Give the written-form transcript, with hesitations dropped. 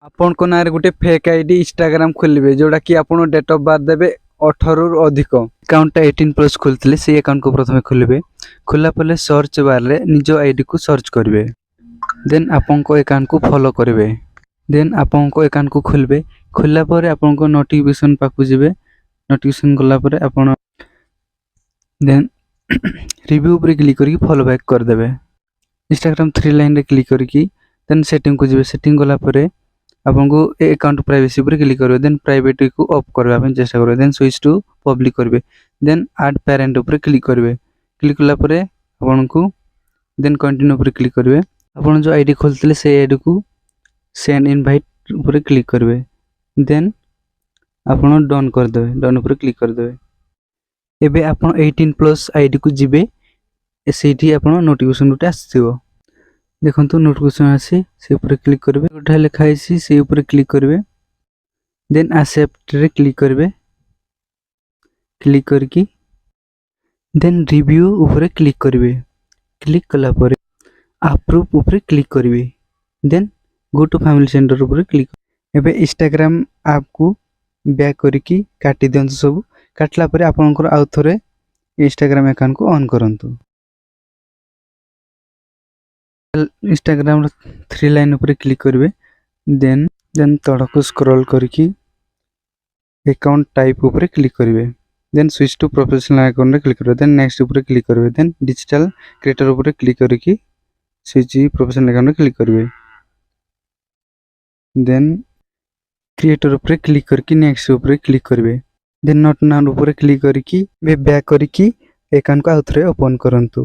आपनको नारे गोटे fake ID Instagram खोलिबे जोड़ा कि आपण डेट ऑफ बर्थ देबे 18 रु अधिक अकाउंट 18+ खोलथिले से अकाउंट को प्रथमे खोलिबे। खोला पले सर्च बार रे निज आईडी को सर्च करिवे। देन आपनको अकाउंट को फॉलो करिवे। देन आपनको अकाउंट को खोलबे। खोला परे आपनको नोटिफिकेशन पाकु जिवे। नोटिफिकेशन गला परे आपण देन रिव्यू पर क्लिक करके फॉलो बैक कर देबे। इंस्टाग्राम 3 लाइन रे क्लिक करके देन सेटिंग को जिवे। सेटिंग गला परे आपको अकाउंट प्राइवेसी पर क्लिक करेंगे। देन प्राइवेट को ऑफ करबा चेष्टा करेंगे। देन स्विच टू पब्लिक करेंगे। देन ऐड पेरेंट ऊपर क्लिक करेंगे। क्लिक कला परे आपको देन कंटिन्यू पर क्लिक करेंगे। आपन जो आईडी खोलते से आईडी को सेंड इनवाइट ऊपर क्लिक करेंगे। देन आपन डन कर देबे। डन ऊपर क्लिक कर देबे। एबे आपन 18+ आईडी को जिबे। सेठी आपन नोटिफिकेशन उठे आसीबो। देखंतु नोटिफिकेशन आसी से ऊपर क्लिक करबे। उठा लिखा आसी से ऊपर क्लिक करबे। देन एक्सेप्ट रे क्लिक करबे। क्लिक करके देन रिव्यू ऊपर क्लिक करबे। क्लिक कला परे अप्रूव ऊपर क्लिक करबे। Then go to family centre ऊपर क्लिक। एबे इंस्टाग्राम ऐप को बैक करके काटी दियंतु। सब काटला परे आपनकर आउ थरे इंस्टाग्राम अकाउंट को ऑन करंतु। इंस्टाग्राम 3 लाइन ऊपर क्लिक करेंगे। देन तड़क स्क्रॉल करके अकाउंट टाइप ऊपर क्लिक करेंगे। Then switch to professional account रे क्लिक करेंगे। देन नेक्स्ट ऊपर क्लिक करेंगे। देन डिजिटल क्रिएटर ऊपर क्लिक करके स्विच प्रोफेशनल अकाउंट रे क्लिक करेंगे। देन क्रिएटर ऊपर क्लिक करके नेक्स्ट ऊपर क्लिक करेंगे। देन नॉट नाउ ऊपर क्लिक करके बैक करके अकाउंट को आउथरे ओपन करंतु।